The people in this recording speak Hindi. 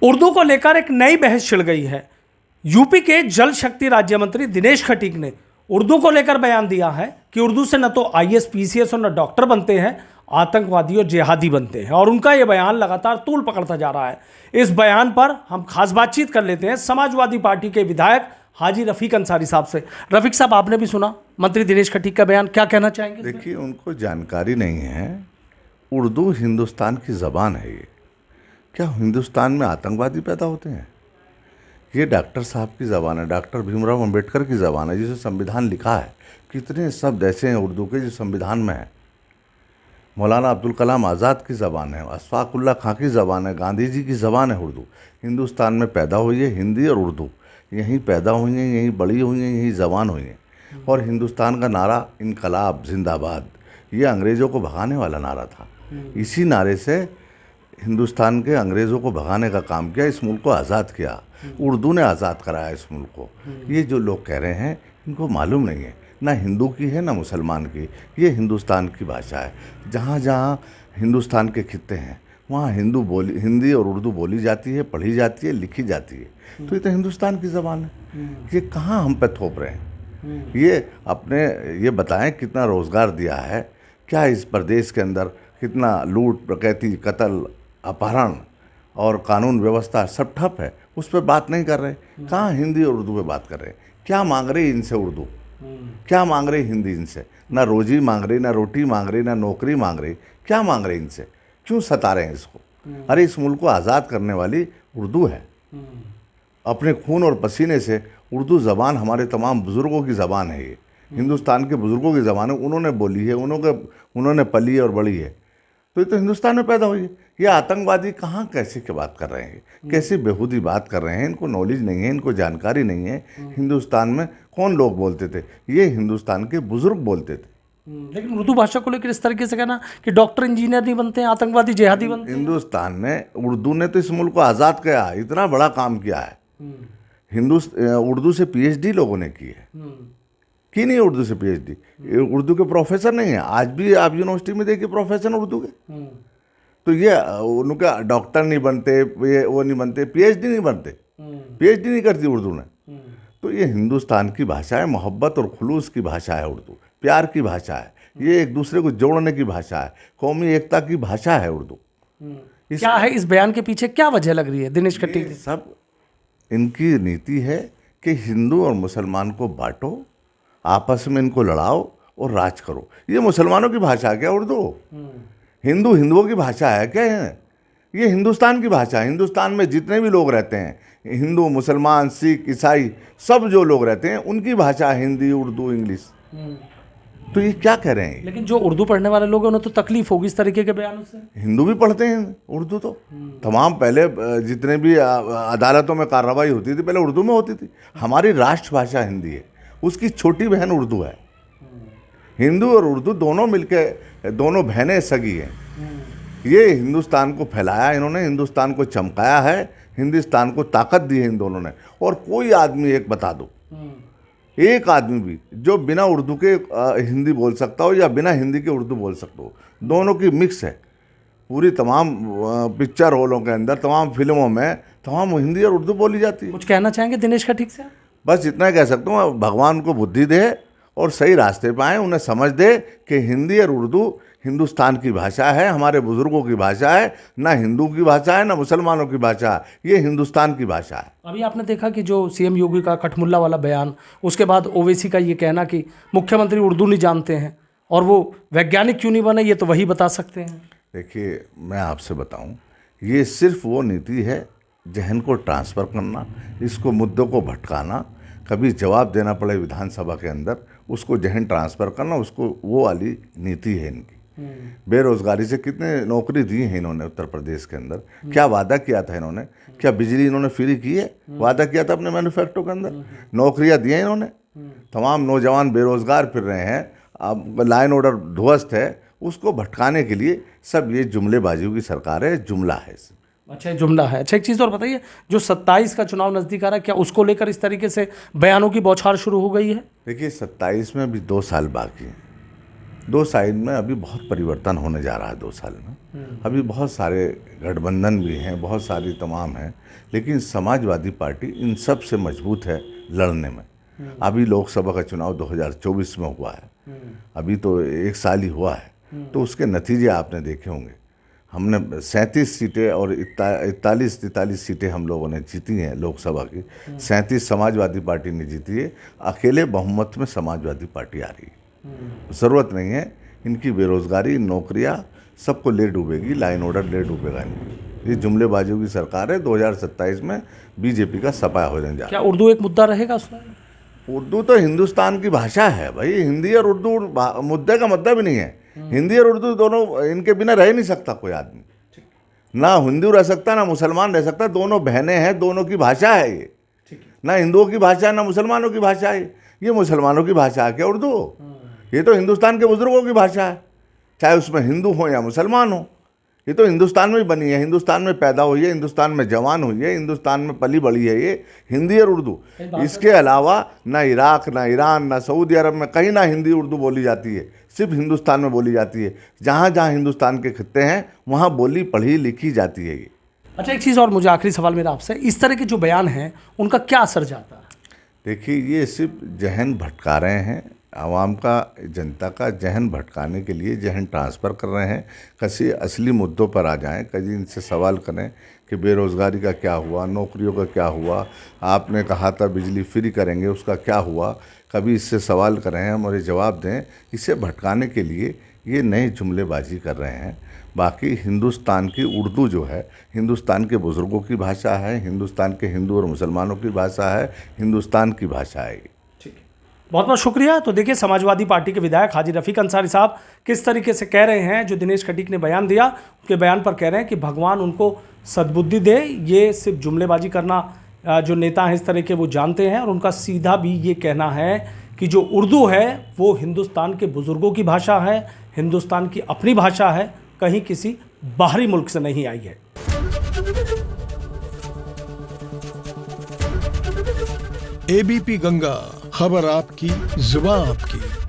उर्दू को लेकर एक नई बहस छिड़ गई है। यूपी के जल शक्ति राज्य मंत्री दिनेश खटीक ने उर्दू को लेकर बयान दिया है कि उर्दू से न तो आईएएस पीसीएस और न डॉक्टर बनते हैं, आतंकवादी और जिहादी बनते हैं। और उनका ये बयान लगातार तूल पकड़ता जा रहा है। इस बयान पर हम खास बातचीत कर लेते हैं समाजवादी पार्टी के विधायक हाजी रफीक अंसारी साहब से। रफीक साहब, आपने भी सुना मंत्री दिनेश खटीक का बयान, क्या कहना चाहेंगे? देखिए, उनको जानकारी नहीं है। उर्दू हिंदुस्तान की ज़बान है। ये क्या हिंदुस्तान में आतंकवादी पैदा होते हैं? ये डॉक्टर साहब की ज़बान है, डॉक्टर भीमराव अंबेडकर की ज़बान है, जिसे संविधान लिखा है। कितने शब्द ऐसे हैं उर्दू के जो संविधान में है। मौलाना अब्दुल कलाम आज़ाद की ज़बान है, अशफाक उल्लाह खां की ज़बान है, गांधी जी की ज़बान है उर्दू। हिंदुस्तान में पैदा हुई है हिंदी और उर्दू, यहीं पैदा हुई हैं, यहीं बड़ी हुई हैं, यहीं ज़बान हुई हैं। और हिंदुस्तान का नारा इनकलाब जिंदाबाद, ये अंग्रेज़ों को भगाने वाला नारा था। इसी नारे से हिंदुस्तान के अंग्रेज़ों को भगाने का काम किया, इस मुल्क को आज़ाद किया। उर्दू ने आज़ाद कराया इस मुल्क को। ये जो लोग कह रहे हैं, इनको मालूम नहीं है, ना हिंदू की है ना मुसलमान की। ये हिंदुस्तान की भाषा है। जहाँ जहाँ हिंदुस्तान के खित्ते हैं वहाँ हिंदी और उर्दू बोली जाती है, पढ़ी जाती है, लिखी जाती है। तो ये तो हिंदुस्तान की ज़बान है। ये कहाँ हम पे थोप रहे हैं? ये बताएं कितना रोज़गार दिया है, क्या इस प्रदेश के अंदर कितना लूट, डकैती, कत्ल, अपहरण और कानून व्यवस्था सब ठप है। उस पर बात नहीं कर रहे। कहाँ हिंदी और उर्दू पे बात कर रहे हैं? क्या मांग रही इनसे उर्दू? क्या मांग रही हिंदी इनसे? ना रोजी मांग रही, ना रोटी मांग रही, ना नौकरी मांग रही। क्या मांग रही इनसे? क्यों सता रहे हैं इसको? अरे इस मुल्क को आज़ाद करने वाली उर्दू है। अपने खून और पसीने से उर्दू ज़बान हमारे तमाम बुज़ुर्गों की ज़बान है। ये हिंदुस्तान के बुज़ुर्गों की ज़बान है। उन्होंने बोली है, उन्होंने पली और बड़ी है। तो ये तो हिंदुस्तान में पैदा हुई है। ये आतंकवादी कहाँ कैसे की बात कर रहे हैं? कैसी बेहूदी बात कर रहे हैं? इनको नॉलेज नहीं है, इनको जानकारी नहीं है। हिंदुस्तान में कौन लोग बोलते थे? ये हिंदुस्तान के बुज़ुर्ग बोलते थे। लेकिन उर्दू भाषा को लेकर इस तरीके से कहना कि डॉक्टर इंजीनियर नहीं बनते हैं, आतंकवादी जिहादी बनते हैं। हिंदुस्तान में उर्दू ने तो इस मुल्क को आज़ाद किया, इतना बड़ा काम किया है। उर्दू से पीएचडी लोगों ने की है। की नहीं उर्दू से पीएचडी? उर्दू के प्रोफेसर नहीं है। आज भी आप यूनिवर्सिटी में देखिए प्रोफेसर उर्दू के। तो ये उनका डॉक्टर नहीं बनते, ये वो नहीं बनते, पीएचडी नहीं बनते, पीएचडी नहीं करती उर्दू ने। तो ये हिंदुस्तान की भाषा है, मोहब्बत और खुलूस की भाषा है उर्दू, प्यार की भाषा है। ये एक दूसरे को जोड़ने की भाषा है, कौमी एकता की भाषा है उर्दू। क्या है इस बयान के पीछे, क्या वजह लग रही है दिनेश खटीक? सब इनकी नीति है कि हिंदू और मुसलमान को बांटो, आपस में इनको लड़ाओ और राज करो। ये मुसलमानों की भाषा है क्या उर्दू? हिंदुओं की भाषा है क्या? ये हिंदुस्तान की भाषा है। हिंदुस्तान में जितने भी लोग रहते हैं, हिंदू, मुसलमान, सिख, ईसाई, सब जो लोग रहते हैं, उनकी भाषा है हिंदी, उर्दू, इंग्लिश। तो ये क्या कह रहे हैं? लेकिन जो उर्दू पढ़ने वाले लोग हैं उन्हें तो तकलीफ होगी इस तरीके के बयानों से। हिंदू भी पढ़ते हैं उर्दू। तो तमाम पहले जितने भी अदालतों में कार्रवाई होती थी पहले उर्दू में होती थी। हमारी राष्ट्रभाषा हिंदी है, उसकी छोटी बहन उर्दू है। हिंदू और उर्दू दोनों मिलके, दोनों बहनें सगी हैं। ये हिंदुस्तान को फैलाया इन्होंने, हिंदुस्तान को चमकाया है, हिंदुस्तान को ताकत दी है इन दोनों ने। और कोई आदमी, एक बता दो, एक आदमी भी जो बिना उर्दू के हिंदी बोल सकता हो या बिना हिंदी के उर्दू बोल सकता हो, दोनों की मिक्स है। पूरी तमाम पिक्चर हॉलों के अंदर, तमाम फिल्मों में तमाम हिंदी और उर्दू बोली जाती है। कुछ कहना चाहेंगे दिनेश खटीक से? बस इतना कह सकता हूँ, भगवान को बुद्धि दे और सही रास्ते पे आए, उन्हें समझ दे कि हिंदी और उर्दू हिंदुस्तान की भाषा है, हमारे बुजुर्गों की भाषा है। ना हिंदू की भाषा है, ना मुसलमानों की भाषा है, ये हिंदुस्तान की भाषा है। अभी आपने देखा कि जो सीएम योगी का कठमुल्ला वाला बयान, उसके बाद ओवैसी का ये कहना कि मुख्यमंत्री उर्दू नहीं जानते हैं और वो वैज्ञानिक क्यों नहीं बने, ये तो वही बता सकते हैं। देखिए, मैं आपसे बताऊं, ये सिर्फ वो नीति है जहन को ट्रांसफ़र करना, इसको मुद्दों को भटकाना, कभी जवाब देना पड़े विधानसभा के अंदर, उसको जहन ट्रांसफ़र करना, उसको वो वाली नीति है इनकी। बेरोजगारी से कितने नौकरी दी है इन्होंने उत्तर प्रदेश के अंदर? क्या वादा किया था इन्होंने? क्या बिजली इन्होंने फ्री की है? वादा किया था अपने मैन्युफैक्चर के अंदर? नौकरियां दी हैं इन्होंने? तमाम नौजवान बेरोजगार फिर रहे हैं, अब लाइन ऑर्डर ध्वस्त है, उसको भटकाने के लिए सब ये जुमलेबाजियों की सरकार है, जुमला है। अच्छा, जुमला है। अच्छा, एक चीज़ और बताइए, जो 27 का चुनाव नज़दीक आ रहा है, क्या उसको लेकर इस तरीके से बयानों की बौछार शुरू हो गई है? देखिए, 27 में अभी 2 साल बाकी हैं। 2 साल में अभी बहुत परिवर्तन होने जा रहा है। 2 साल में अभी बहुत सारे गठबंधन भी हैं, बहुत सारी तमाम हैं, लेकिन समाजवादी पार्टी इन सब से मजबूत है लड़ने में। अभी लोकसभा का चुनाव 2024 में हुआ है, अभी तो 1 साल ही हुआ है, तो उसके नतीजे आपने देखे होंगे। हमने 37 सीटें और 43 सीटें हम लोगों ने जीती हैं लोकसभा की। 37 समाजवादी पार्टी ने जीती है, अकेले बहुमत में समाजवादी पार्टी आ रही है। ज़रूरत नहीं है इनकी बेरोज़गारी, नौकरियां सबको ले डूबेगी, लाइन ऑर्डर ले डूबेगा नहीं। ये जुमलेबाजियों की सरकार है। 2027 में बीजेपी का सफाया हो जाने जा रहा क्या उर्दू एक मुद्दा रहेगा उसमें? है। उर्दू तो हिंदुस्तान की भाषा है भाई। हिंदी और उर्दू मुद्दे का मतलब ही नहीं है। हिंदी और उर्दू दोनों, इनके बिना रह नहीं सकता कोई आदमी। ना हिंदू रह सकता, ना मुसलमान रह सकता। दोनों बहनें हैं, दोनों की भाषा है ये। ना हिंदुओं की भाषा है, ना मुसलमानों की भाषा है। ये मुसलमानों की भाषा है क्या उर्दू? ये तो हिंदुस्तान के बुजुर्गों की भाषा है, चाहे उसमें हिंदू हो या मुसलमान हो। ये तो हिंदुस्तान में ही बनी है, हिंदुस्तान में पैदा हुई है, हिंदुस्तान में जवान हुई है, हिंदुस्तान में पली बड़ी है ये हिंदी और उर्दू। इसके अलावा ना इराक, ना ईरान, ना सऊदी अरब में कहीं ना हिंदी उर्दू बोली जाती है, सिर्फ हिंदुस्तान में बोली जाती है। जहाँ जहाँ हिंदुस्तान के खित्ते हैं वहाँ बोली पढ़ी लिखी जाती है ये। अच्छा, एक चीज़ और, मुझे आखिरी सवाल मेरा आपसे, इस तरह के जो बयान हैं उनका क्या असर जाता है? देखिए, ये सिर्फ जहन भटका रहे हैं, आवाम का, जनता का जहन भटकाने के लिए जहन ट्रांसफ़र कर रहे हैं। किसी असली मुद्दों पर आ जाएं, कभी इनसे सवाल करें कि बेरोज़गारी का क्या हुआ, नौकरियों का क्या हुआ, आपने कहा था बिजली फ्री करेंगे, उसका क्या हुआ, कभी इससे सवाल करें, हम और ये जवाब दें। इसे भटकाने के लिए ये नए जुमलेबाजी कर रहे हैं। बाकी हिंदुस्तान की उर्दू जो है हिंदुस्तान के बुज़ुर्गों की भाषा है, हिंदुस्तान के हिंदू और मुसलमानों की भाषा है, हिंदुस्तान की भाषा है। बहुत बहुत शुक्रिया। तो देखिए, समाजवादी पार्टी के विधायक हाजी रफ़ीक अंसारी साहब किस तरीके से कह रहे हैं, जो दिनेश खटीक ने बयान दिया उनके बयान पर कह रहे हैं कि भगवान उनको सद्बुद्धि दे। ये सिर्फ जुमलेबाजी करना जो नेता हैं इस तरह के वो जानते हैं, और उनका सीधा भी ये कहना है कि जो उर्दू है वो हिंदुस्तान के बुज़ुर्गों की भाषा है, हिंदुस्तान की अपनी भाषा है, कहीं किसी बाहरी मुल्क से नहीं आई है। एबीपी गंगा, खबर आपकी, जुबान आपकी।